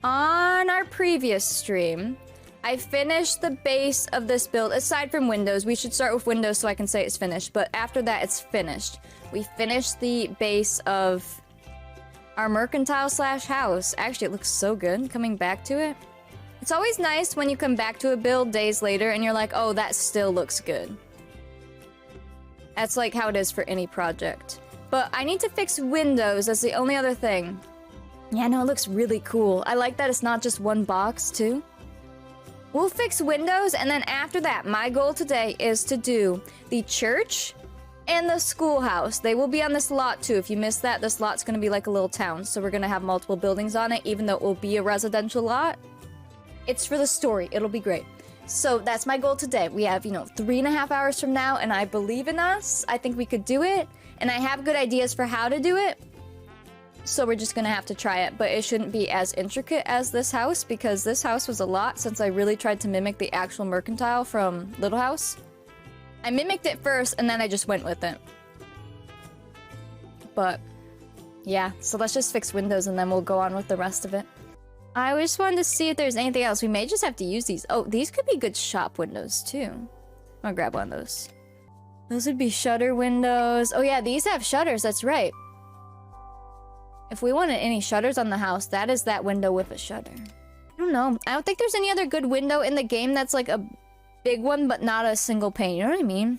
On our previous stream, I finished the base of this build. Aside from windows, we should start with windows so I can say it's finished. But after that, it's finished. We finished the base of our mercantile slash house. Actually, it looks so good coming back to it. It's always nice when you come back to a build days later and you're like, oh, that still looks good. That's like how it is for any project. But I need to fix windows. That's the only other thing. Yeah, no, it looks really cool. I like that it's not just one box, too. We'll fix windows, and then after that, my goal today is to do the church and the schoolhouse. They will be on this lot, too. If you missed that, this lot's going to be like a little town. So we're going to have multiple buildings on it, even though it will be a residential lot. It's for the story. It'll be great. So that's my goal today. We have, 3.5 hours from now, and I believe in us. I think we could do it, and I have good ideas for how to do it. So we're just gonna have to try it, but it shouldn't be as intricate as this house, because this house was a lot since I really tried to mimic the actual mercantile from Little House. I mimicked it first, and then I just went with it. But, yeah, so let's just fix windows, and then we'll go on with the rest of it. I just wanted to see if there's anything else. We may just have to use these. Oh, these could be good shop windows, too. I'm gonna grab one of those. Those would be shutter windows. Oh yeah, these have shutters, that's right. If we wanted any shutters on the house, that is that window with a shutter. I don't know. I don't think there's any other good window in the game that's like a big one, but not a single pane. You know what I mean?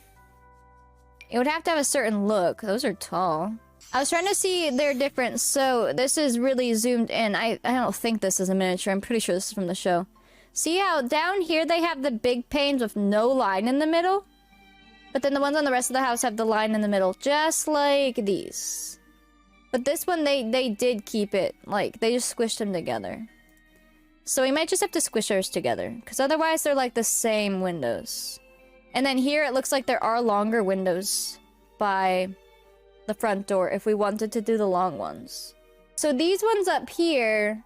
It would have to have a certain look. Those are tall. I was trying to see their difference. So this is really zoomed in. I don't think this is a miniature. I'm pretty sure this is from the show. See how down here they have the big panes with no line in the middle? But then the ones on the rest of the house have the line in the middle, just like these. But this one, they did keep it, like, they just squished them together. So we might just have to squish ours together, because otherwise they're like the same windows. And then here it looks like there are longer windows by the front door if we wanted to do the long ones. So these ones up here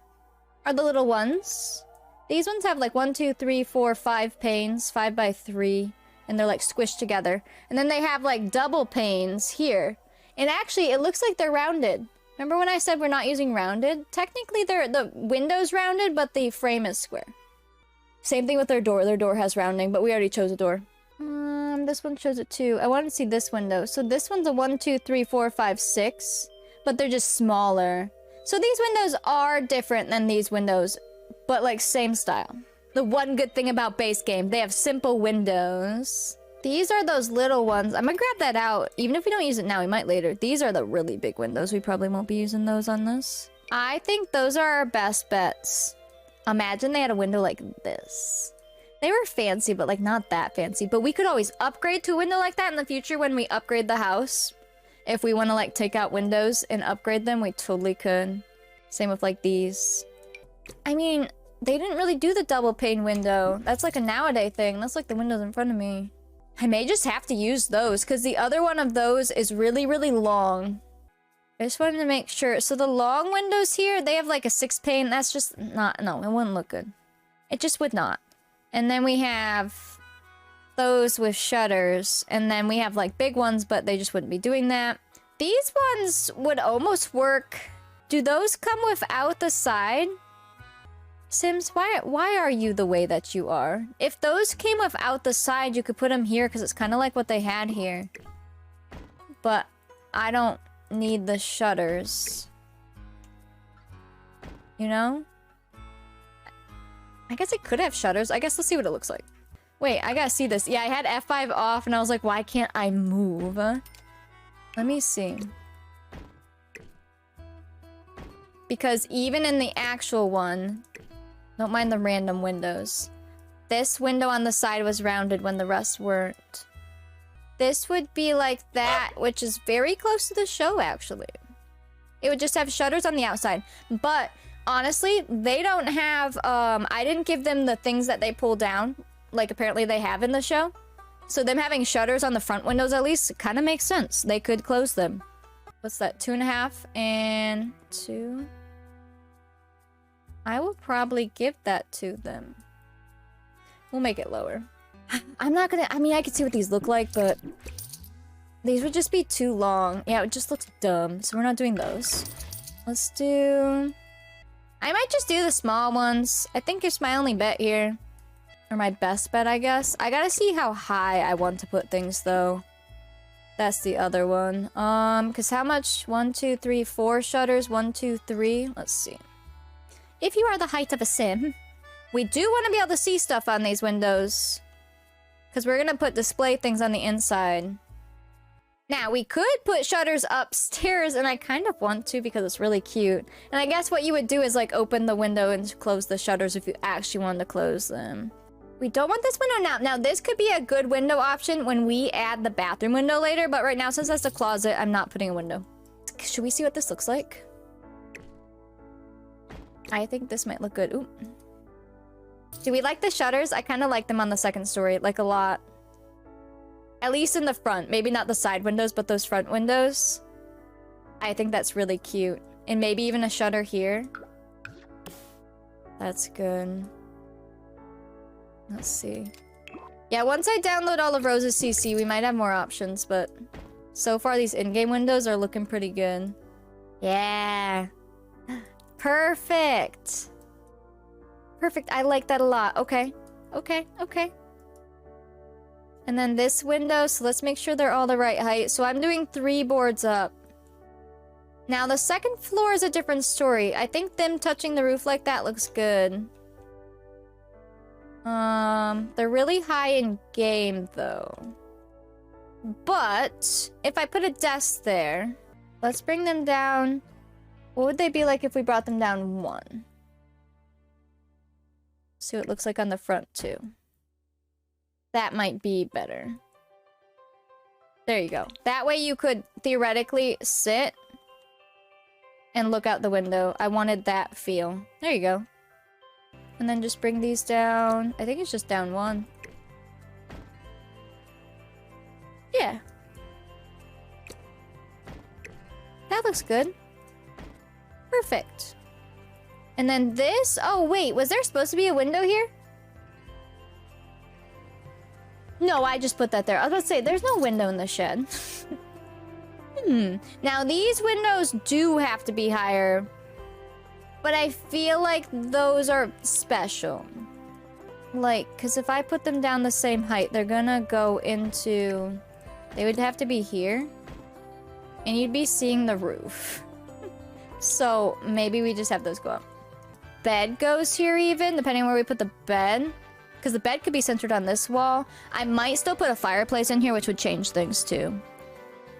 are the little ones. These ones have like 1, 2, 3, 4, 5 panes, 5 by 3, and they're like squished together. And then they have like double panes here. And actually, it looks like they're rounded. Remember when I said we're not using rounded? Technically, the window's rounded, but the frame is square. Same thing with their door. Their door has rounding, but we already chose a door. This one shows it too. I wanted to see this window. So this one's a 1, 2, 3, 4, 5, 6. But they're just smaller. So these windows are different than these windows, but like same style. The one good thing about base game, they have simple windows. These are those little ones. I'm gonna grab that out. Even if we don't use it now, we might later. These are the really big windows. We probably won't be using those on this. I think those are our best bets. Imagine they had a window like this. They were fancy, but like not that fancy. But we could always upgrade to a window like that in the future when we upgrade the house. If we want to like take out windows and upgrade them, we totally could. Same with like these. I mean, they didn't really do the double pane window. That's like a nowadays thing. That's like the windows in front of me. I may just have to use those, because the other one of those is really, really long. I just wanted to make sure. So the long windows here, they have like a 6 pane. That's just not... No, it wouldn't look good. It just would not. And then we have those with shutters. And then we have like big ones, but they just wouldn't be doing that. These ones would almost work. Do those come without the side? Sims, why are you the way that you are? If those came without the side, you could put them here because it's kind of like what they had here. But I don't need the shutters. You know? I guess it could have shutters. I guess let's see what it looks like. Wait, I gotta see this. Yeah, I had F5 off and I was like, why can't I move? Let me see. Because even in the actual one... Don't mind the random windows. This window on the side was rounded when the rest weren't. This would be like that, which is very close to the show, actually. It would just have shutters on the outside. But, honestly, they don't have... I didn't give them the things that they pull down, like apparently they have in the show. So them having shutters on the front windows, at least, kind of makes sense. They could close them. What's that? 2.5 and 2... I will probably give that to them. We'll make it lower. I'm not gonna... I mean, I could see what these look like, but... These would just be too long. Yeah, it just looks dumb, so we're not doing those. Let's do... I might just do the small ones. I think it's my only bet here. Or my best bet, I guess. I gotta see how high I want to put things, though. That's the other one. Because how much? 1, 2, 3, 4 shutters. 1, 2, 3. Let's see. If you are the height of a sim, we do want to be able to see stuff on these windows. Because we're gonna put display things on the inside. Now, we could put shutters upstairs, and I kind of want to because it's really cute. And I guess what you would do is, like, open the window and close the shutters if you actually wanted to close them. We don't want this window now. Now, this could be a good window option when we add the bathroom window later, but right now, since that's a closet, I'm not putting a window. Should we see what this looks like? I think this might look good. Ooh. Do we like the shutters? I kind of like them on the second story, like a lot. At least in the front. Maybe not the side windows, but those front windows. I think that's really cute. And maybe even a shutter here. That's good. Let's see. Yeah, once I download all of Rose's CC, we might have more options, but so far these in-game windows are looking pretty good. Yeah. Perfect. Perfect. I like that a lot. Okay. Okay. Okay. And then this window, so let's make sure they're all the right height. So I'm doing 3 boards up. Now the second floor is a different story. I think them touching the roof like that looks good. They're really high in game though. But if I put a desk there, let's bring them down. What would they be like if we brought them down 1? See what it looks like on the front too. That might be better. There you go. That way you could theoretically sit and look out the window. I wanted that feel. There you go. And then just bring these down. I think it's just down 1. Yeah. That looks good. Perfect. And then this... Oh, wait. Was there supposed to be a window here? No, I just put that there. I was about to say, there's no window in the shed. Now, these windows do have to be higher. But I feel like those are special. Like, because if I put them down the same height, they're gonna go into... They would have to be here. And you'd be seeing the roof. So, maybe we just have those go up. Bed goes here even, depending on where we put the bed. Because the bed could be centered on this wall. I might still put a fireplace in here, which would change things too.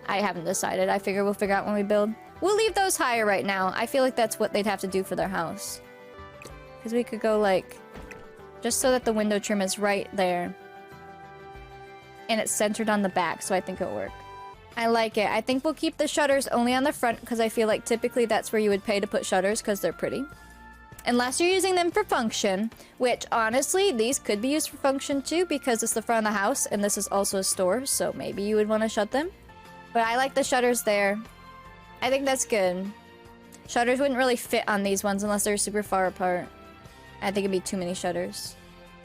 I haven't decided. I figure we'll figure out when we build. We'll leave those higher right now. I feel like that's what they'd have to do for their house. Because we could go like... Just so that the window trim is right there. And it's centered on the back, so I think it'll work. I like it. I think we'll keep the shutters only on the front, because I feel like typically that's where you would pay to put shutters, because they're pretty. Unless you're using them for function, which honestly, these could be used for function too, because it's the front of the house, and this is also a store, so maybe you would want to shut them. But I like the shutters there. I think that's good. Shutters wouldn't really fit on these ones unless they're super far apart. I think it'd be too many shutters.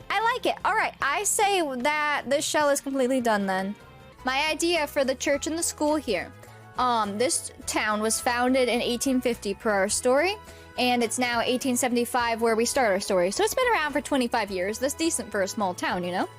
I like it. All right, I say that this shell is completely done then. My idea for the church and the school here. This town was founded in 1850 per our story. And it's now 1875 where we start our story. So it's been around for 25 years. That's decent for a small town, you know?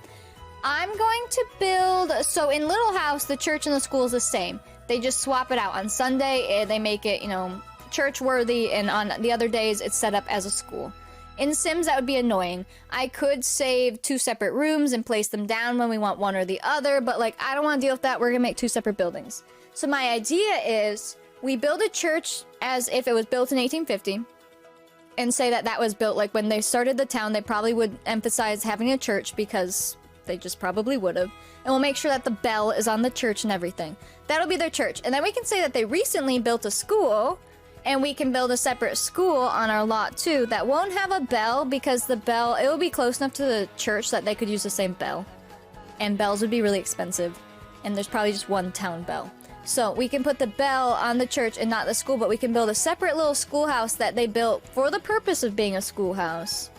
I'm going to build... So in Little House, the church and the school is the same. They just swap it out. On Sunday, they make it, you know, church-worthy. And on the other days, it's set up as a school. In Sims, that would be annoying. I could save 2 separate rooms and place them down when we want one or the other. But, like, I don't want to deal with that. We're going to make 2 separate buildings. So my idea is... We build a church as if it was built in 1850 and say that that was built like when they started the town. They probably would emphasize having a church because they just probably would have. And we'll make sure that the bell is on the church and everything. That'll be their church. And then we can say that they recently built a school and we can build a separate school on our lot too that won't have a bell because the bell, it will be close enough to the church that they could use the same bell. And bells would be really expensive. And there's probably just one town bell. So we can put the bell on the church and not the school, but we can build a separate little schoolhouse that they built for the purpose of being a schoolhouse.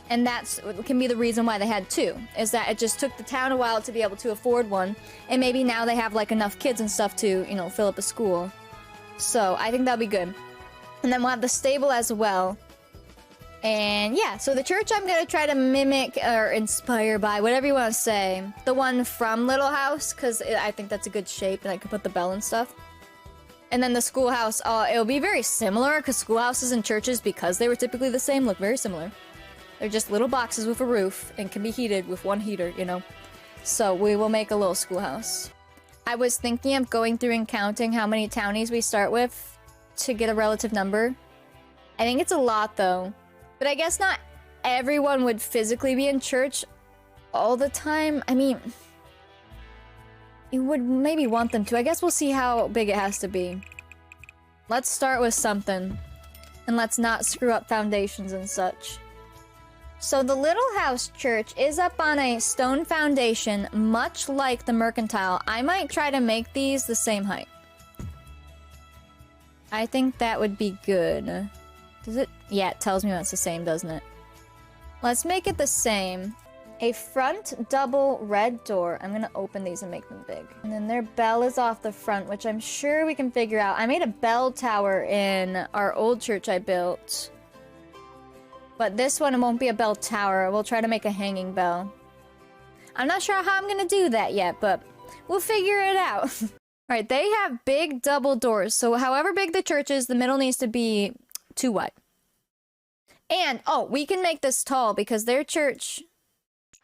And that's can be the reason why they had 2, is that it just took the town a while to be able to afford one. And maybe now they have like enough kids and stuff to, you know, fill up a school. So I think that'll be good. And then we'll have the stable as well. And yeah, so the church I'm gonna try to mimic or inspire by, whatever you want to say. The one from Little House, because I think that's a good shape and I could put the bell and stuff. And then the schoolhouse, it'll be very similar because schoolhouses and churches, because they were typically the same, look very similar. They're just little boxes with a roof and can be heated with one heater, you know? So we will make a little schoolhouse. I was thinking of going through and counting how many townies we start with to get a relative number. I think it's a lot though. But I guess not everyone would physically be in church all the time. I mean, you would maybe want them to. I guess we'll see how big it has to be. Let's start with something. And let's not screw up foundations and such. So the Little House Church is up on a stone foundation, much like the Mercantile. I might try to make these the same height. I think that would be good. Does it? Yeah, it tells me when it's the same, doesn't it? Let's make it the same. A front double red door. I'm gonna open these and make them big. And then their bell is off the front, which I'm sure we can figure out. I made a bell tower in our old church I built. But this one, it won't be a bell tower. We'll try to make a hanging bell. I'm not sure how I'm gonna do that yet, but we'll figure it out. Alright, they have big double doors. So however big the church is, the middle needs to be 2 wide. And, oh, we can make this tall because their church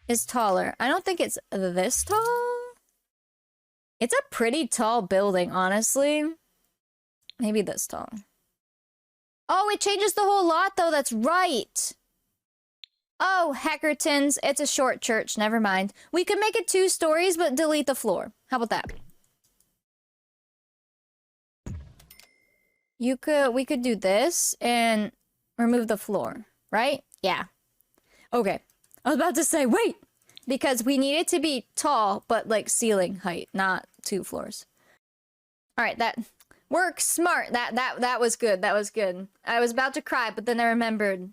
is taller. I don't think it's this tall. It's a pretty tall building, honestly. Maybe this tall. Oh, it changes the whole lot, though. That's right. Oh, Heckertons. It's a short church. Never mind. We could make it 2 stories, but delete the floor. How about that? We could do this and remove the floor, right? Yeah. Okay. I was about to say, wait! Because we need it to be tall, but like ceiling height, not 2 floors. Alright, that works smart. That was good. That was good. I was about to cry, but then I remembered.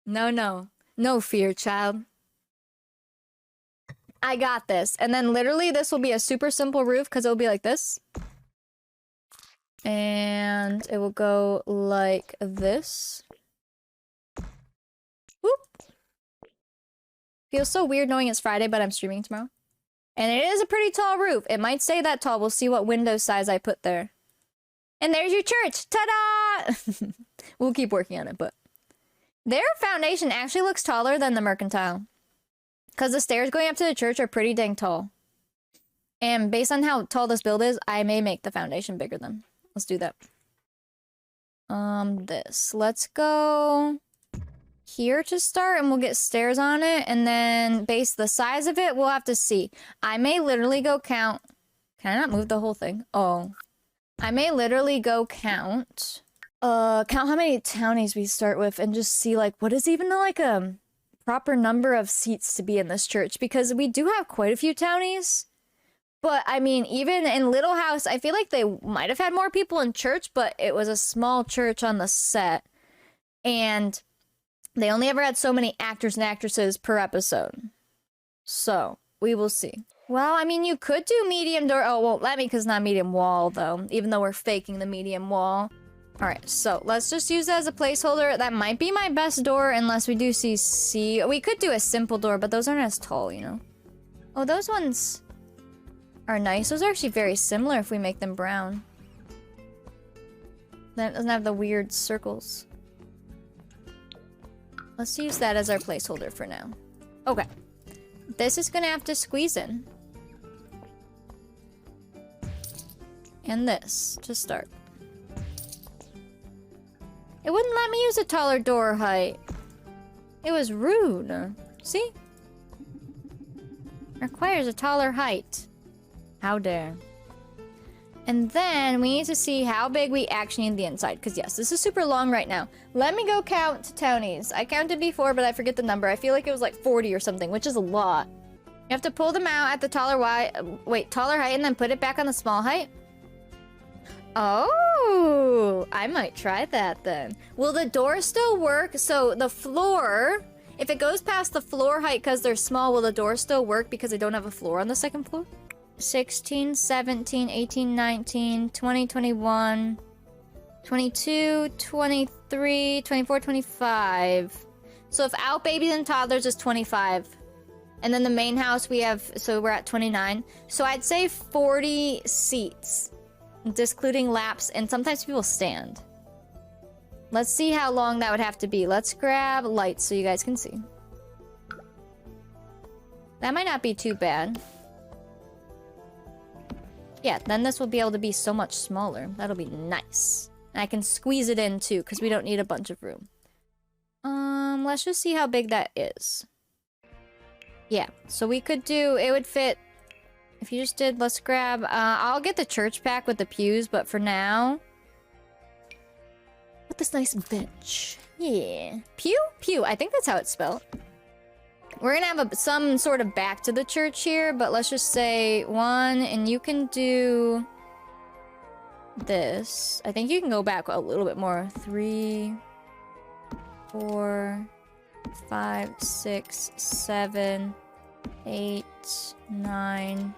No. No fear, child. I got this. And then literally this will be a super simple roof because it'll be like this. And it will go like this. Whoop. Feels so weird knowing it's Friday, but I'm streaming tomorrow. And it is a pretty tall roof. It might stay that tall. We'll see what window size I put there. And there's your church! Ta-da! We'll keep working on it, but... Their foundation actually looks taller than the Mercantile. Because the stairs going up to the church are pretty dang tall. And based on how tall this build is, I may make the foundation bigger than. Let's do that. This. Let's go here to start, and we'll get stairs on it, and then base the size of it, we'll have to see. I may literally go count... Can I not move the whole thing? Oh. I may literally go count how many townies we start with, and just see, like, what is even, like, a proper number of seats to be in this church, because we do have quite a few townies. But, I mean, even in Little House, I feel like they might have had more people in church, but it was a small church on the set. And they only ever had so many actors and actresses per episode. So, we will see. Well, I mean, you could do medium door. Oh, won't let me because it's not medium wall, though. Even though we're faking the medium wall. Alright, so let's just use that as a placeholder. That might be my best door unless we do see... We could do a simple door, but those aren't as tall, you know? Oh, those ones... are nice. Those are actually very similar if we make them brown. Then it doesn't have the weird circles. Let's use that as our placeholder for now. Okay. This is gonna have to squeeze in. And this to start. It wouldn't let me use a taller door height. It was rude. See? Requires a taller height. How dare. And then we need to see how big we actually need the inside. Because yes, this is super long right now. Let me go count townies. I counted before, but I forget the number. I feel like it was like 40 or something, which is a lot. You have to pull them out at the taller taller height and then put it back on the small height. Oh, I might try that then. Will the door still work? So the floor, if it goes past the floor height because they're small, will the door still work because they don't have a floor on the second floor? 16, 17, 18, 19, 20, 21, 22, 23, 24, 25. So if out babies and toddlers is 25, and then the main house we have, so we're at 29. So I'd say 40 seats, discluding laps, and sometimes people stand. Let's see how long that would have to be. Let's grab lights so you guys can see. That might not be too bad. Yeah, then this will be able to be so much smaller. That'll be nice. And I can squeeze it in too, because we don't need a bunch of room. Let's just see how big that is. Yeah, so we could do, it would fit, if you just did, let's grab, I'll get the church pack with the pews, but for now, with this nice bench. Yeah. Pew? Pew, I think that's how it's spelled. We're gonna have some sort of back to the church here, but let's just say 1, and you can do this. I think you can go back a little bit more. 3, 4, 5, 6, 7, 8, 9.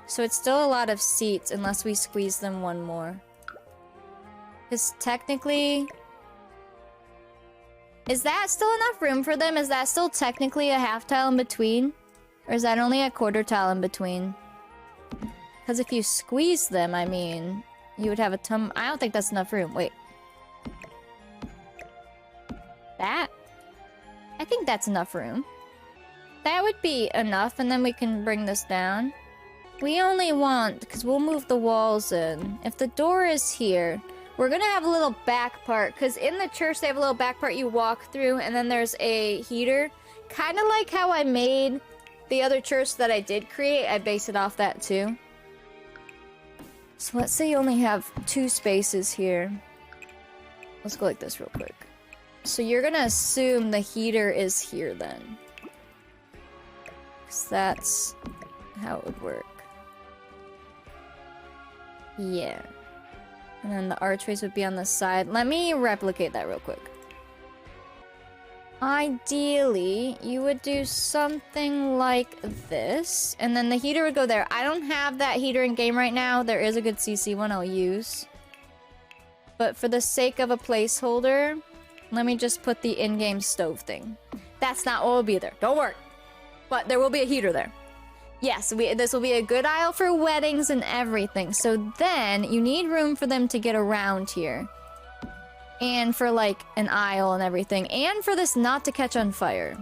So it's still a lot of seats unless we squeeze them one more. Because technically... Is that still enough room for them? Is that still technically a half tile in between? Or is that only a quarter tile in between? Because if you squeeze them, I mean, you would have a ton... I don't think that's enough room. Wait. That? I think that's enough room. That would be enough, and then we can bring this down. We only want... Because we'll move the walls in. If the door is here... We're gonna have a little back part, because in the church they have a little back part you walk through, and then there's a heater. Kind of like how I made the other church that I did create. I based it off that too. So let's say you only have 2 spaces here. Let's go like this real quick. So you're gonna assume the heater is here then. Because that's how it would work. Yeah. And then the archways would be on the side. Let me replicate that real quick. Ideally, you would do something like this. And then the heater would go there. I don't have that heater in game right now. There is a good CC one I'll use. But for the sake of a placeholder, let me just put the in-game stove thing. That's not what will be there. Don't worry. But there will be a heater there. Yes, this will be a good aisle for weddings and everything. So then, you need room for them to get around here. And for, like, an aisle and everything. And for this not to catch on fire.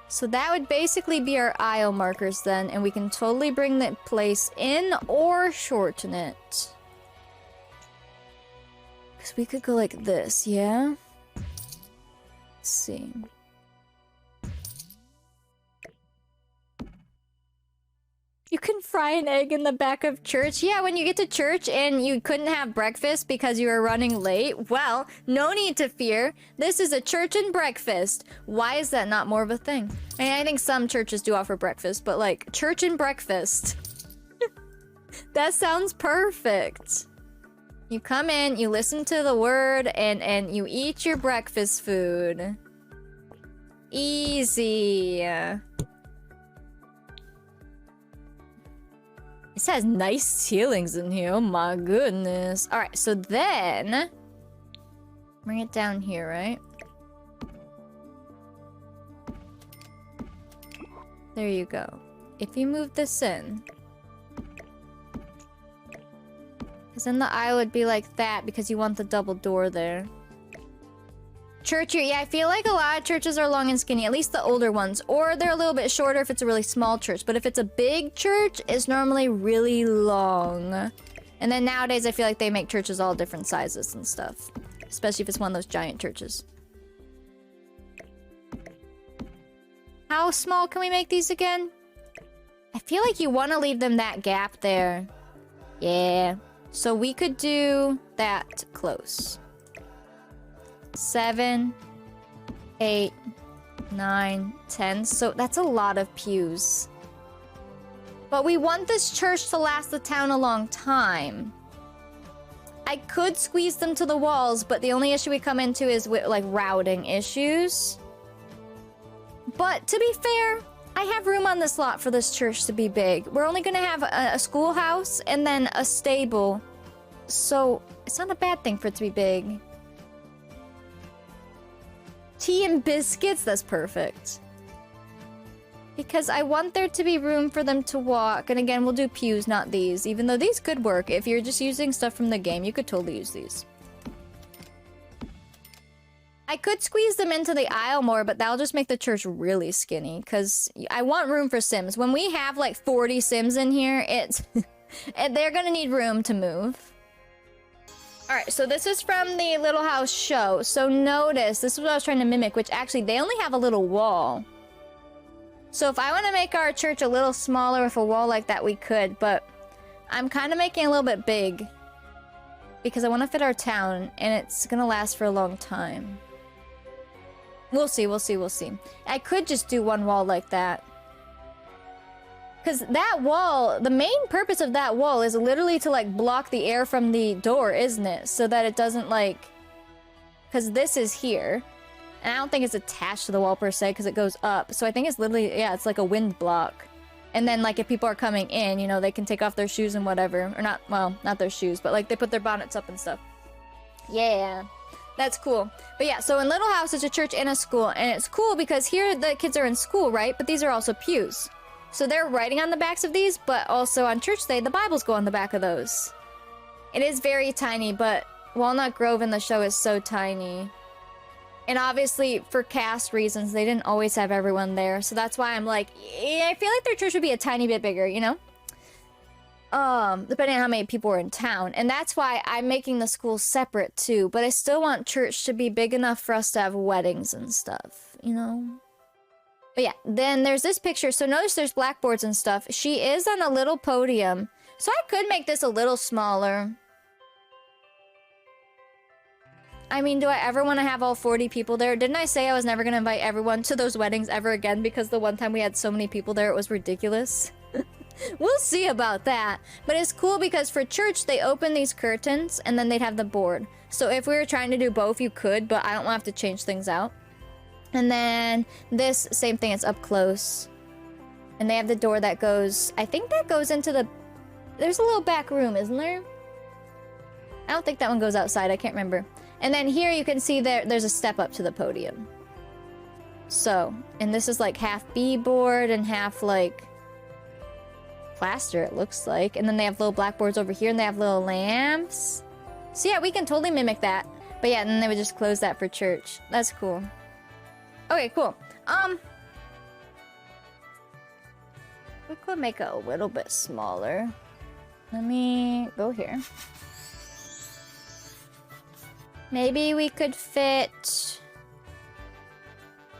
So that would basically be our aisle markers then. And we can totally bring the place in or shorten it. Because we could go like this, yeah? Let's see. You can fry an egg in the back of church. Yeah, when you get to church and you couldn't have breakfast because you were running late, well, no need to fear. This is a church and breakfast. Why is that not more of a thing? I mean, I think some churches do offer breakfast, but like, church and breakfast. That sounds perfect. You come in, you listen to the word, and you eat your breakfast food. Easy. This has nice ceilings in here. Oh my goodness. Alright, so then... Bring it down here, right? There you go. If you move this in... Because then the aisle would be like that because you want the double door there. Church here, yeah, I feel like a lot of churches are long and skinny, at least the older ones. Or they're a little bit shorter if it's a really small church. But if it's a big church, it's normally really long. And then nowadays, I feel like they make churches all different sizes and stuff. Especially if it's one of those giant churches. How small can we make these again? I feel like you want to leave them that gap there. Yeah. So we could do that close. 7, 8, 9, 10. So that's a lot of pews. But we want this church to last the town a long time. I could squeeze them to the walls, but the only issue we come into is with like routing issues. But to be fair, I have room on this lot for this church to be big. We're only gonna have a schoolhouse and then a stable. So it's not a bad thing for it to be big. Tea and biscuits? That's perfect. Because I want there to be room for them to walk. And again, we'll do pews, not these. Even though these could work. If you're just using stuff from the game, you could totally use these. I could squeeze them into the aisle more, but that'll just make the church really skinny. Because I want room for Sims. When we have like 40 Sims in here, it's... they're gonna need room to move. Alright, so this is from the Little House show. So notice, this is what I was trying to mimic, which actually, they only have a little wall. So if I want to make our church a little smaller with a wall like that, we could. But I'm kind of making it a little bit big. Because I want to fit our town, and it's gonna last for a long time. We'll see, we'll see, we'll see. I could just do one wall like that. Because that wall, the main purpose of that wall is literally to, like, block the air from the door, isn't it? So that it doesn't, like... Because this is here. And I don't think it's attached to the wall, per se, because it goes up. So I think it's literally, yeah, it's like a wind block. And then, like, if people are coming in, you know, they can take off their shoes and whatever. Or not, well, not their shoes, but, like, they put their bonnets up and stuff. Yeah. That's cool. But yeah, so in Little House, it's a church and a school. And it's cool because here the kids are in school, right? But these are also pews. So they're writing on the backs of these, but also on church day, the Bibles go on the back of those. It is very tiny, but Walnut Grove in the show is so tiny. And obviously, for cast reasons, they didn't always have everyone there. So that's why I'm like, yeah, I feel like their church would be a tiny bit bigger, you know? Depending on how many people were in town. And that's why I'm making the school separate too. But I still want church to be big enough for us to have weddings and stuff, you know? But yeah, then there's this picture. So notice there's blackboards and stuff. She is on a little podium. So I could make this a little smaller. I mean, do I ever want to have all 40 people there? Didn't I say I was never going to invite everyone to those weddings ever again? Because the one time we had so many people there, it was ridiculous. We'll see about that. But it's cool because for church, they open these curtains and then they'd have the board. So if we were trying to do both, you could, but I don't want to have to change things out. And then this, same thing, it's up close. And they have the door that goes... I think that goes into the... There's a little back room, isn't there? I don't think that one goes outside, I can't remember. And then here you can see there's a step up to the podium. So, and this is like half B-board and half like... plaster, it looks like. And then they have little blackboards over here and they have little lamps. So yeah, we can totally mimic that. But yeah, and then they would just close that for church. That's cool. Okay, cool. We could make it a little bit smaller. Let me go here. Maybe we could fit...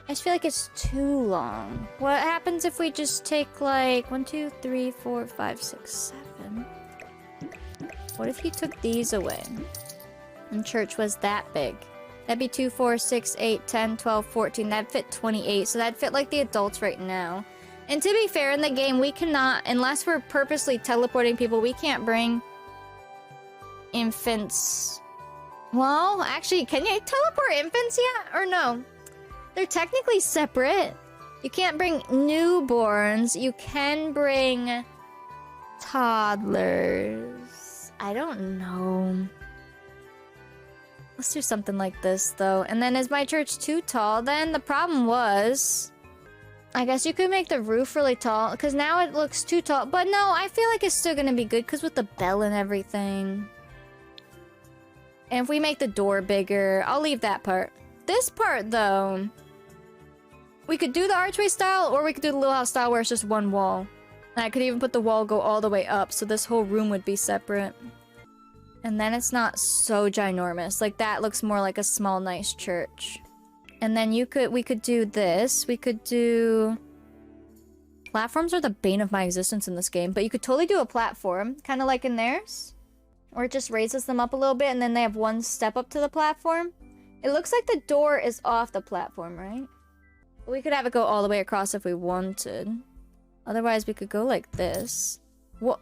I just feel like it's too long. What happens if we just take like 1, 2, 3, 4, 5, 6, 7? What if you took these away? And church was that big. That'd be 2, 4, 6, 8, 10, 12, 14. That'd fit 28. So that'd fit like the adults right now. And to be fair, in the game, we cannot, unless we're purposely teleporting people, we can't bring infants. Well, actually, can you teleport infants yet? Or no? They're technically separate. You can't bring newborns. You can bring toddlers. I don't know. Let's do something like this, though. And then is my church too tall? Then the problem was... I guess you could make the roof really tall, because now it looks too tall. But no, I feel like it's still going to be good, because with the bell and everything. And if we make the door bigger, I'll leave that part. This part, though... We could do the archway style, or we could do the Little House style where it's just one wall. And I could even put the wall go all the way up, so this whole room would be separate. And then it's not so ginormous. Like, that looks more like a small, nice church. And then we could do this. We could do... Platforms are the bane of my existence in this game, but you could totally do a platform, kind of like in theirs. Or it just raises them up a little bit, and then they have one step up to the platform. It looks like the door is off the platform, right? We could have it go all the way across if we wanted. Otherwise, we could go like this. What?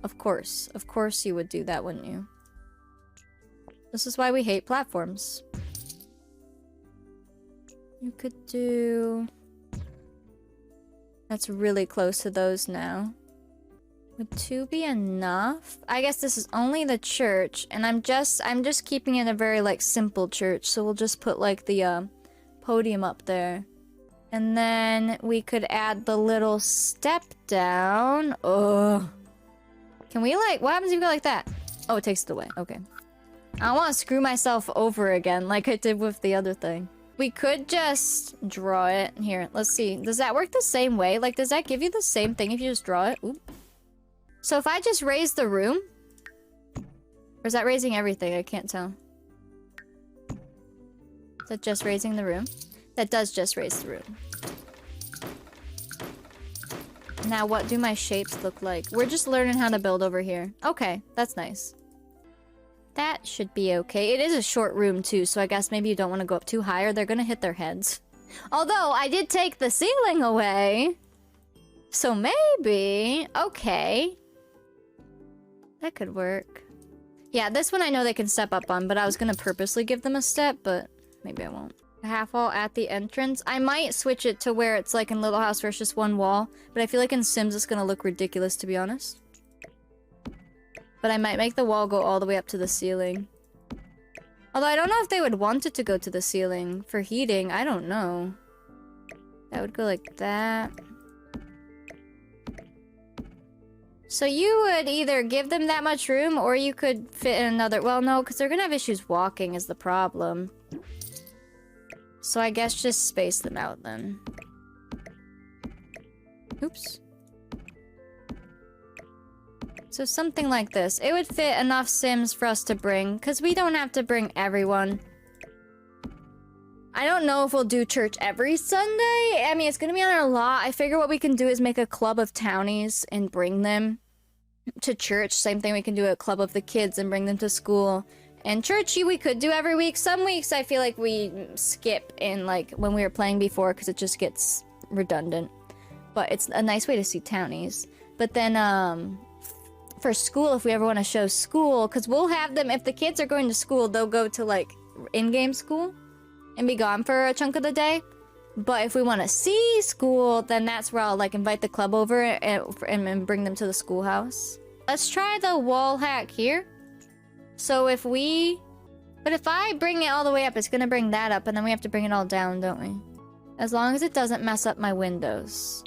Of course you would do that, wouldn't you? This is why we hate platforms. You could do... That's really close to those now. Would 2 be enough? I guess this is only the church, and I'm just keeping it a very, like, simple church, so we'll just put, like, the, podium up there. And then we could add the little step down. Ugh. Can we, like, what happens if you go like that? Oh, it takes it away. Okay. I don't want to screw myself over again like I did with the other thing. We could just draw it. Here, let's see. Does that work the same way? Like, does that give you the same thing if you just draw it? Oop. So if I just raise the room? Or is that raising everything? I can't tell. Is that just raising the room? That does just raise the room. Now, what do my shapes look like? We're just learning how to build over here. Okay, that's nice. That should be okay. It is a short room, too, so I guess maybe you don't want to go up too high or they're gonna hit their heads. Although, I did take the ceiling away. So maybe... Okay. That could work. Yeah, this one I know they can step up on, but I was gonna purposely give them a step, but maybe I won't. A half wall at the entrance. I might switch it to where it's like in Little House where it's just one wall, but I feel like in Sims it's gonna look ridiculous, to be honest. But I might make the wall go all the way up to the ceiling. Although I don't know if they would want it to go to the ceiling. For heating, I don't know. That would go like that. So you would either give them that much room, or you could fit in another... Well, no, because they're gonna have issues walking is the problem. So I guess just space them out then. Oops. So something like this. It would fit enough Sims for us to bring, because we don't have to bring everyone. I don't know if we'll do church every Sunday. I mean, it's gonna be on our lot. I figure what we can do is make a club of townies and bring them to church. Same thing, we can do a club of the kids and bring them to school. And churchy we could do every week. Some weeks I feel like we skip in, like, when we were playing before, because it just gets redundant. But it's a nice way to see townies. But then, for school, if we ever want to show school, because we'll have them, if the kids are going to school, they'll go to, like, in-game school and be gone for a chunk of the day. But if we want to see school, then that's where I'll, like, invite the club over and bring them to the schoolhouse. Let's try the wall hack here. So if we... But if I bring it all the way up, it's gonna bring that up, and then we have to bring it all down, don't we? As long as it doesn't mess up my windows,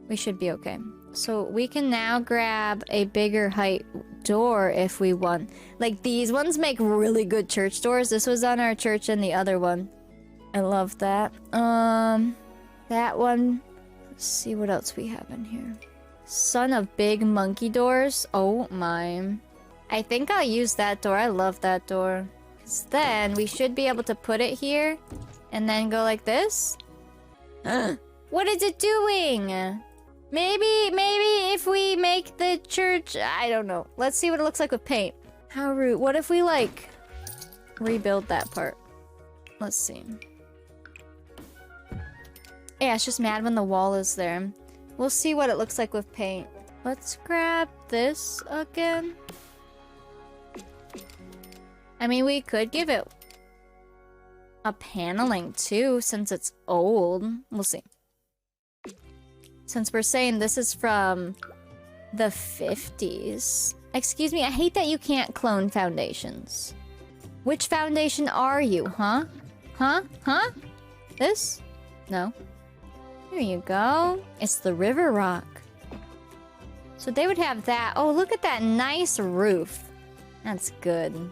we should be okay. So we can now grab a bigger height door if we want. Like, these ones make really good church doors. This was on our church and the other one. I love that. That one. Let's see what else we have in here. Son of big monkey doors. Oh my. I think I'll use that door. I love that door. 'Cause then we should be able to put it here and then go like this. What is it doing? Maybe if we make the church... I don't know. Let's see what it looks like with paint. How rude. What if we, like, rebuild that part? Let's see. Yeah, it's just mad when the wall is there. We'll see what it looks like with paint. Let's grab this again. I mean, we could give it a paneling, too, since it's old. We'll see. Since we're saying this is from the 50s. Excuse me, I hate that you can't clone foundations. Which foundation are you, huh? Huh? Huh? This? No. Here you go. It's the river rock. So they would have that. Oh, look at that nice roof. That's good.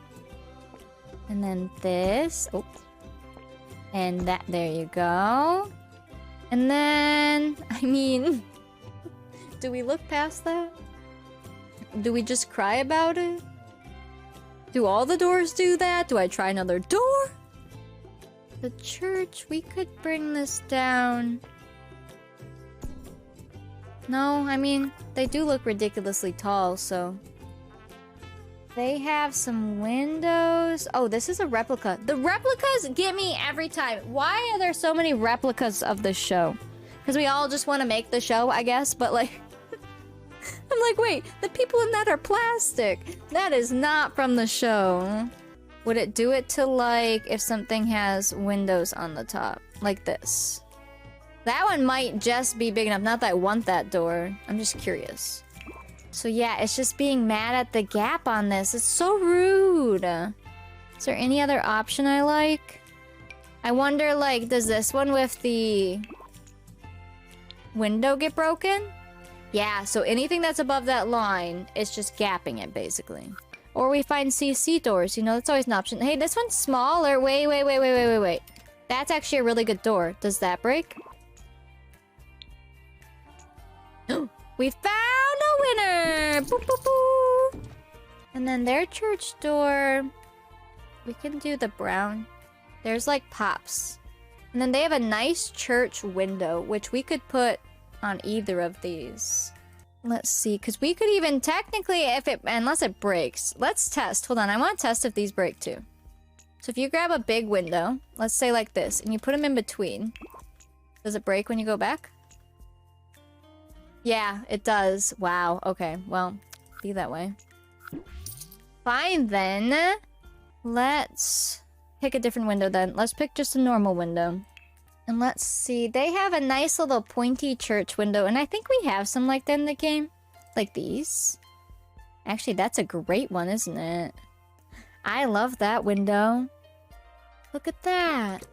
And then this. Oh. And that. There you go. And then, I mean, do we look past that? Do we just cry about it? Do all the doors do that? Do I try another door? The church, we could bring this down. No, I mean, they do look ridiculously tall, so... They have some windows. Oh, this is a replica. The replicas get me every time. Why are there so many replicas of this show? Because we all just want to make the show, I guess. But, like... I'm like, wait. The people in that are plastic. That is not from the show. Would it do it to, like, if something has windows on the top? Like this. That one might just be big enough. Not that I want that door. I'm just curious. So yeah, it's just being mad at the gap on this. It's so rude. Is there any other option I like? I wonder, like, does this one with the window get broken? Yeah, so anything that's above that line is just gapping it, basically. Or we find CC doors, you know, that's always an option. Hey, this one's smaller. Wait. That's actually a really good door. Does that break? We found a winner! Boop, boop, boop. And then their church door... We can do the brown. There's like pops. And then they have a nice church window, which we could put on either of these. Let's see, because we could even technically, unless it breaks. Let's test. Hold on, I want to test if these break too. So if you grab a big window, let's say like this, and you put them in between. Does it break when you go back? Yeah, it does. Wow, okay, well, be that way. Fine then. Let's pick a different window then. Let's pick just a normal window. And let's see. They have a nice little pointy church window. And I think we have some like that in the game. Like these. Actually, that's a great one, isn't it? I love that window. Look at that.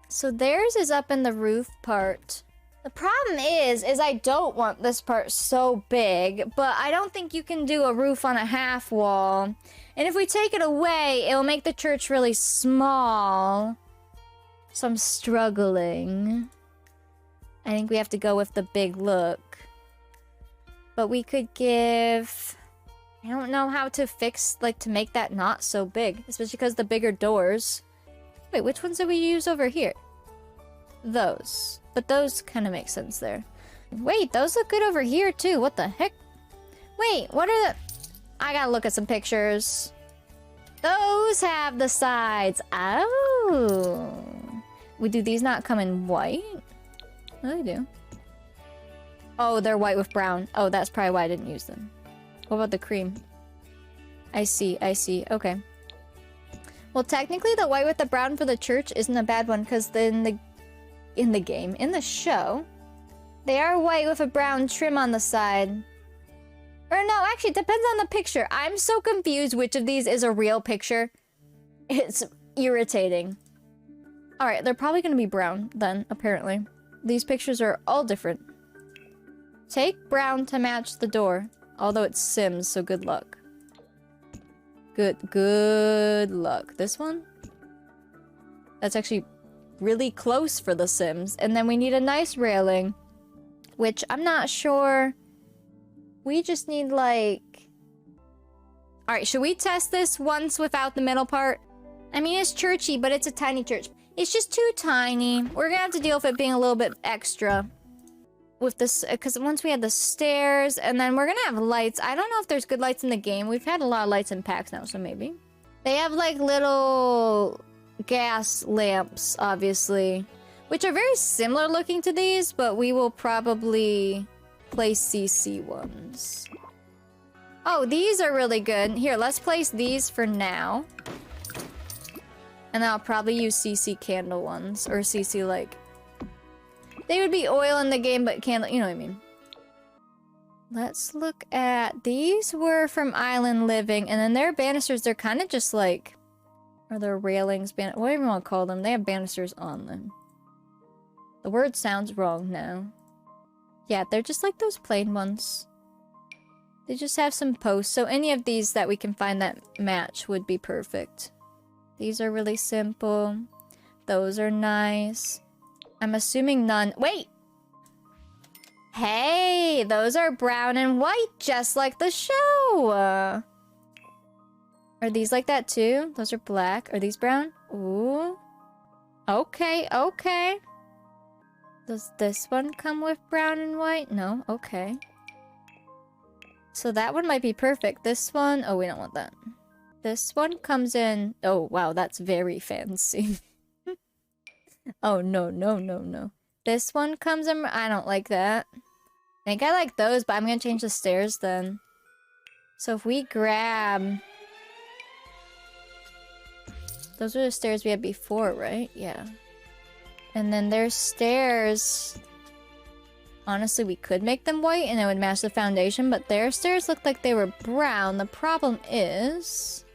So theirs is up in the roof part. The problem is I don't want this part so big, but I don't think you can do a roof on a half wall. And if we take it away, it'll make the church really small. So I'm struggling. I think we have to go with the big look. But we could give... I don't know how to fix, like, to make that not so big. Especially because the bigger doors... Wait, which ones did we use over here? Those. But those kind of make sense there. Wait, those look good over here too. What the heck? Wait, what are the... I gotta look at some pictures. Those have the sides. Oh. Do these not come in white? Oh, they do. Oh, they're white with brown. Oh, that's probably why I didn't use them. What about the cream? I see. Okay. Well, technically the white with the brown for the church isn't a bad one because in the show, they are white with a brown trim on the side. Or no, actually, it depends on the picture. I'm so confused which of these is a real picture. It's irritating. Alright, they're probably gonna be brown then, apparently. These pictures are all different. Take brown to match the door. Although it's Sims, so good luck. Good luck. This one? That's actually really close for the Sims. And then we need a nice railing. Which I'm not sure... We just need, like... Alright, should we test this once without the middle part? I mean, it's churchy, but it's a tiny church. It's just too tiny. We're gonna have to deal with it being a little bit extra. With this, because once we had the stairs, and then we're gonna have lights. I don't know if there's good lights in the game. We've had a lot of lights in packs now, so maybe. They have, like, little gas lamps, obviously. Which are very similar looking to these, but we will probably... place CC ones. Oh, these are really good. Here, let's place these for now. And then I'll probably use CC candle ones. Or CC, like... They would be oil in the game, but candle... You know what I mean. Let's look at... These were from Island Living. And then their banisters, they're kind of just like... Or their railings, whatever you want to call them. They have banisters on them. The word sounds wrong now. Yeah, they're just like those plain ones. They just have some posts, so any of these that we can find that match would be perfect. These are really simple. Those are nice. I'm assuming none... Wait! Hey! Those are brown and white, just like the show! Are these like that too? Those are black. Are these brown? Ooh. Okay. Does this one come with brown and white? No? Okay. So that one might be perfect. This one... Oh, we don't want that. This one comes in... Oh, wow, that's very fancy. Oh, no. This one comes in... I don't like that. I think I like those, but I'm gonna change the stairs then. So if we grab... Those were the stairs we had before, right? Yeah. And then there's stairs. Honestly, we could make them white and it would match the foundation, but their stairs looked like they were brown. The problem is...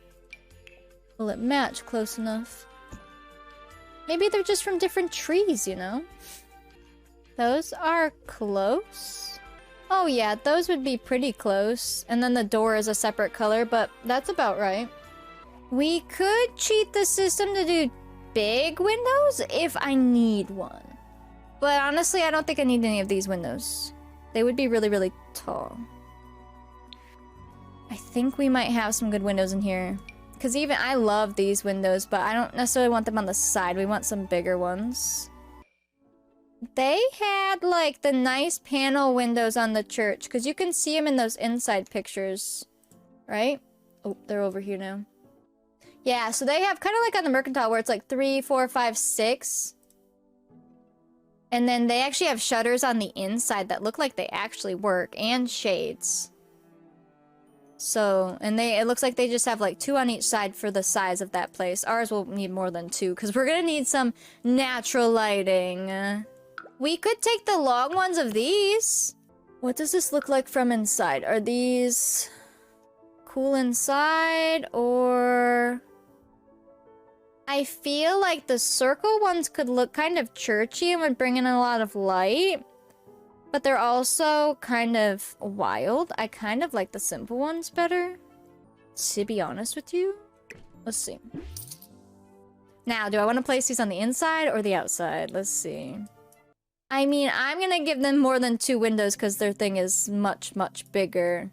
will it match close enough? Maybe they're just from different trees, you know? Those are close. Oh yeah, those would be pretty close. And then the door is a separate color, but that's about right. We could cheat the system to do big windows if I need one. But honestly, I don't think I need any of these windows. They would be really, really tall. I think we might have some good windows in here. Because even I love these windows, but I don't necessarily want them on the side. We want some bigger ones. They had, like, the nice panel windows on the church. Because you can see them in those inside pictures. Right? Oh, they're over here now. Yeah, so they have kind of like on the Mercantile where it's like 3, 4, 5, 6. And then they actually have shutters on the inside that look like they actually work. And shades. So, and it looks like they just have like 2 on each side for the size of that place. Ours will need more than 2 because we're gonna need some natural lighting. We could take the long ones of these. What does this look like from inside? Are these cool inside or... I feel like the circle ones could look kind of churchy and would bring in a lot of light. But they're also kind of wild. I kind of like the simple ones better, to be honest with you. Let's see. Now, do I want to place these on the inside or the outside? Let's see. I mean, I'm going to give them more than 2 windows because their thing is much, much bigger.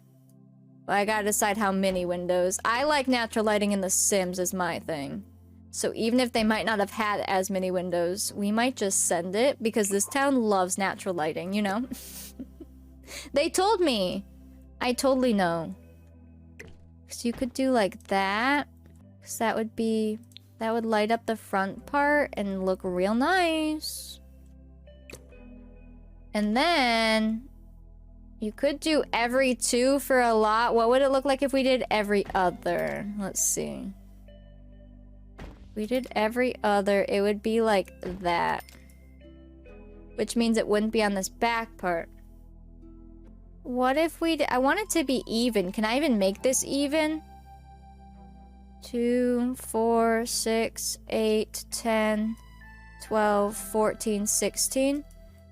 But I gotta decide how many windows. I like natural lighting in The Sims is my thing. So even if they might not have had as many windows, we might just send it because this town loves natural lighting, you know? They told me. I totally know. So you could do like that. Because that would light up the front part and look real nice. And then you could do every 2 for a lot. What would it look like if we did every other? Let's see. We did every other, it would be like that. Which means it wouldn't be on this back part. What if we I want it to be even. Can I even make this even? 2, 4, 6, 8, 10, 12, 14, 16.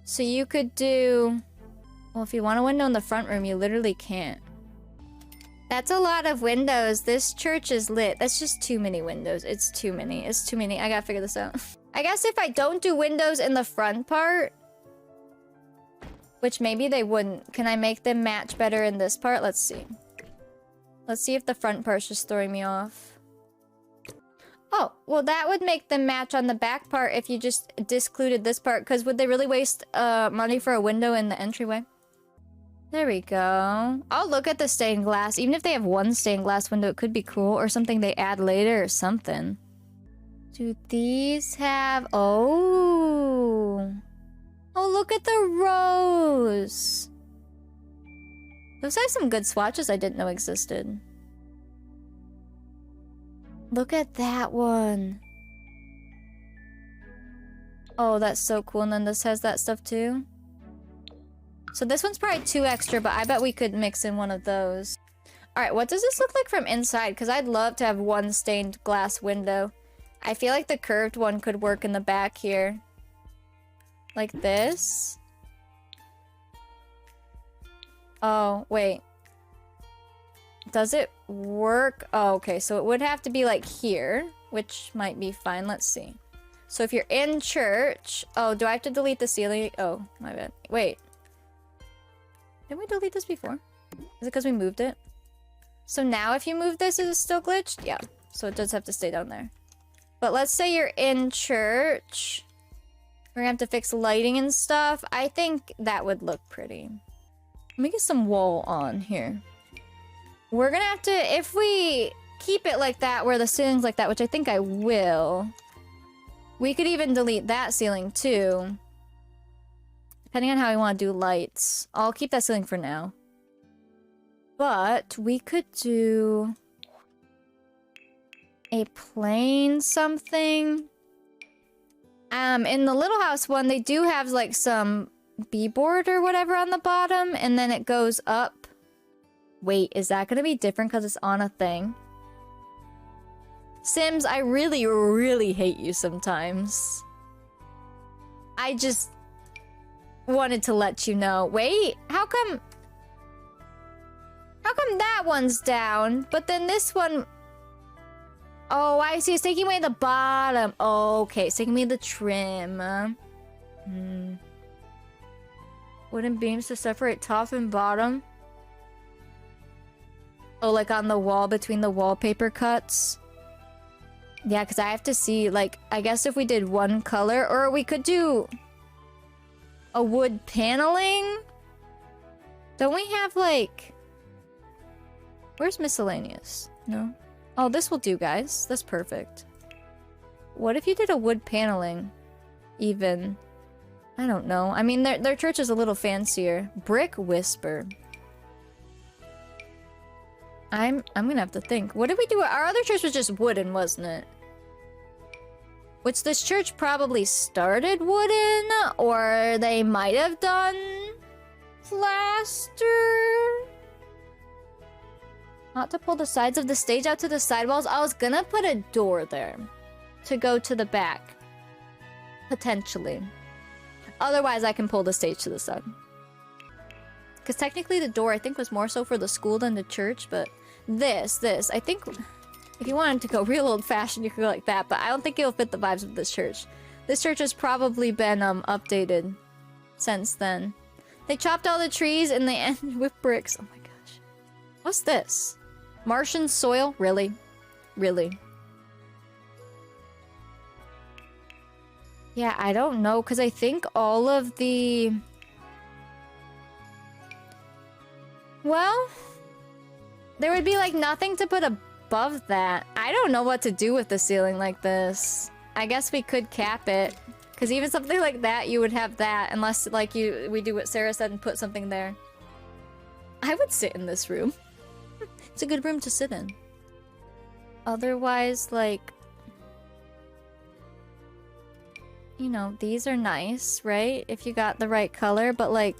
So you could do... Well, if you want a window in the front room, you literally can't. That's a lot of windows. This church is lit. That's just too many windows. It's too many. It's too many. I gotta figure this out. I guess if I don't do windows in the front part, which maybe they wouldn't, can I make them match better in this part? Let's see. Let's see if the front part's just throwing me off. Oh, well that would make them match on the back part if you just discluded this part, because would they really waste money for a window in the entryway? There we go. I'll look at the stained glass. Even if they have 1 stained glass window, it could be cool. Or something they add later or something. Do these have... Oh! Oh, look at the rose! Those have some good swatches I didn't know existed. Look at that one. Oh, that's so cool. And then this has that stuff too. So this one's probably 2 extra, but I bet we could mix in one of those. Alright, what does this look like from inside? Because I'd love to have 1 stained glass window. I feel like the curved one could work in the back here. Like this. Oh, wait. Does it work? Oh, okay, so it would have to be like here, which might be fine. Let's see. So if you're in church... Oh, do I have to delete the ceiling? Oh, my bad. Wait. Didn't we delete this before? Is it because we moved it? So now if you move this, is it still glitched? Yeah. So it does have to stay down there. But let's say you're in church. We're gonna have to fix lighting and stuff. I think that would look pretty. Let me get some wool on here. We're gonna have to... If we keep it like that, where the ceiling's like that, which I think I will... We could even delete that ceiling too. Depending on how we want to do lights. I'll keep that ceiling for now. But we could do a plain something. In the Little House one, they do have like some B-board or whatever on the bottom, and then it goes up. Wait, is that gonna be different because it's on a thing? Sims, I really, really hate you sometimes. I just wanted to let you know. Wait, how come that one's down, but then this one... Oh, I see. It's taking away the bottom. Oh, okay. It's taking away the trim. Wooden beams to separate top and bottom. Oh, like on the wall between the wallpaper cuts. Yeah, because I have to see, like, I guess if we did one color, or we could do a wood paneling. Don't we have, like... Where's miscellaneous? No? Oh, this will do, guys. That's perfect. What if you did a wood paneling? Even. I don't know. I mean, their church is a little fancier. Brick Whisper. I'm gonna have to think. What did we do? Our other church was just wooden, wasn't it? Which this church probably started wooden, or they might have done plaster. Not to pull the sides of the stage out to the sidewalls. I was gonna put a door there to go to the back. Potentially. Otherwise, I can pull the stage to the side. Because technically the door, I think, was more so for the school than the church, but this, I think... If you wanted to go real old-fashioned, you could go like that, but I don't think it'll fit the vibes of this church. This church has probably been, updated since then. They chopped all the trees and they ended with bricks. Oh my gosh. What's this? Martian soil? Really? Really? Yeah, I don't know, because I think all of the... Well... There would be, like, nothing to put above that. I don't know what to do with the ceiling like this. I guess we could cap it. Because even something like that, you would have that. Unless, like, we do what Sarah said and put something there. I would sit in this room. It's a good room to sit in. Otherwise, like... You know, these are nice, right? If you got the right color, but, like...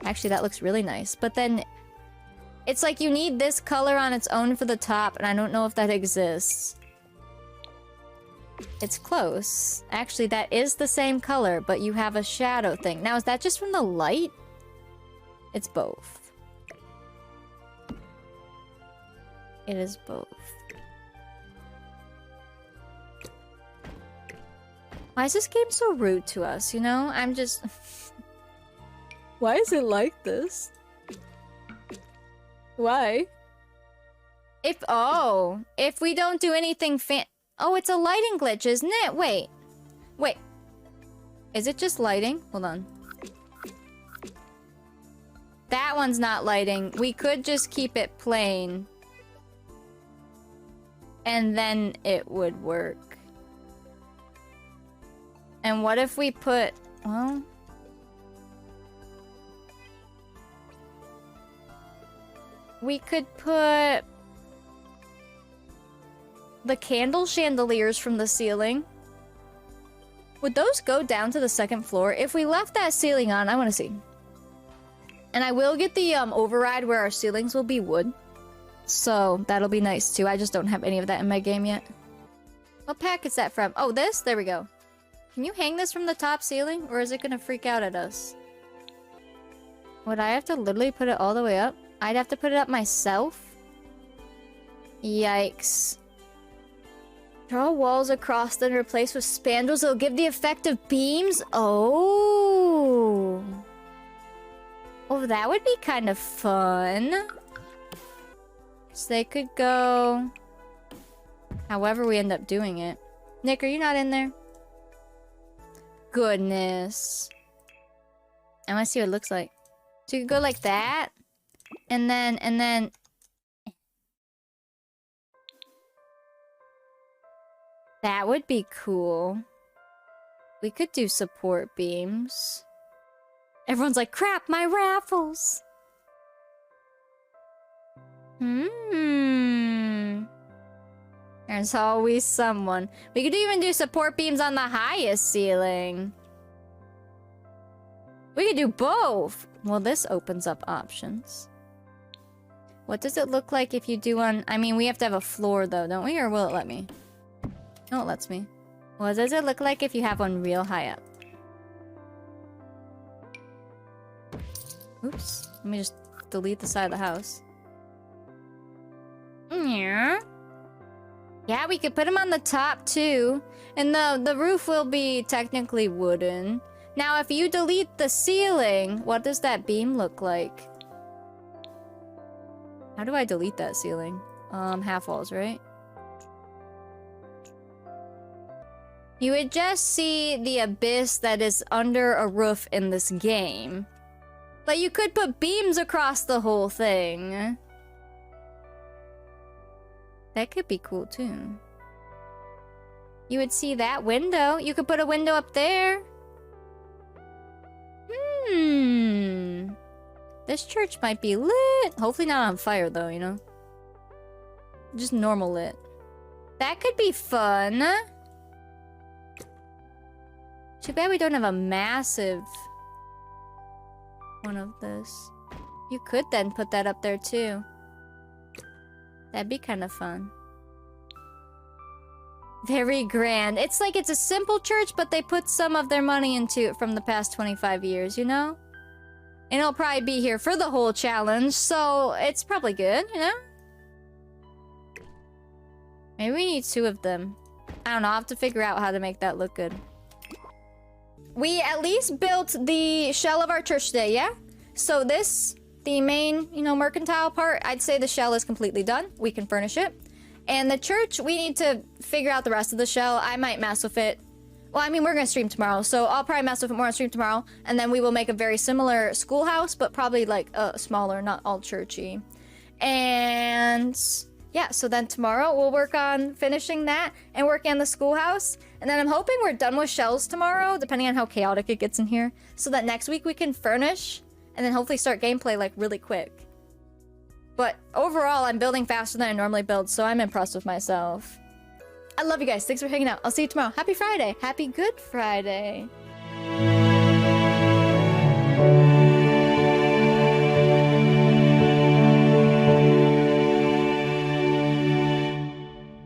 Actually, that looks really nice. But then... It's like you need this color on its own for the top, and I don't know if that exists. It's close. Actually, that is the same color, but you have a shadow thing. Now, is that just from the light? It's both. It is both. Why is this game so rude to us, you know? I'm just... Why is it like this? Why? If we don't do anything oh, it's a lighting glitch, isn't it? Wait. Is it just lighting? Hold on. That one's not lighting. We could just keep it plain. And then it would work. And what if we put... Well... We could put... the candle chandeliers from the ceiling. Would those go down to the second floor? If we left that ceiling on, I want to see. And I will get the override where our ceilings will be wood. So that'll be nice too. I just don't have any of that in my game yet. What pack is that from? Oh, this? There we go. Can you hang this from the top ceiling? Or is it gonna freak out at us? Would I have to literally put it all the way up? I'd have to put it up myself? Yikes. Draw walls across, then replace with spandrels. It'll give the effect of beams? Oh. Oh, that would be kind of fun. So they could go... however we end up doing it. Nick, are you not in there? Goodness. I want to see what it looks like. So you could go like that. And then... That would be cool. We could do support beams. Everyone's like, crap, my raffles! There's always someone. We could even do support beams on the highest ceiling. We could do both! Well, this opens up options. What does it look like if you do one? I mean, we have to have a floor though, don't we? Or will it let me? No, it lets me. What does it look like if you have one real high up? Oops. Let me just delete the side of the house. Yeah. Yeah, we could put them on the top too. And the roof will be technically wooden. Now, if you delete the ceiling, what does that beam look like? How do I delete that ceiling? Half walls, right? You would just see the abyss that is under a roof in this game. But you could put beams across the whole thing. That could be cool too. You would see that window. You could put a window up there. This church might be lit. Hopefully not on fire though, you know? Just normal lit. That could be fun. Too bad we don't have a massive one of this. You could then put that up there too. That'd be kind of fun. Very grand. It's like it's a simple church, but they put some of their money into it from the past 25 years, you know? And it'll probably be here for the whole challenge, so it's probably good, you know? Maybe we need 2 of them. I don't know, I'll have to figure out how to make that look good. We at least built the shell of our church today, yeah? So this, the main, you know, mercantile part, I'd say the shell is completely done. We can furnish it. And the church, we need to figure out the rest of the shell. I might mess with it. Well, I mean, we're gonna stream tomorrow, so I'll probably mess with it more on stream tomorrow. And then we will make a very similar schoolhouse, but probably like smaller, not all churchy. And yeah, so then tomorrow we'll work on finishing that and working on the schoolhouse. And then I'm hoping we're done with shells tomorrow, depending on how chaotic it gets in here. So that next week we can furnish and then hopefully start gameplay like really quick. But overall, I'm building faster than I normally build, so I'm impressed with myself. I love you guys. Thanks for hanging out. I'll see you tomorrow. Happy Friday. Happy Good Friday.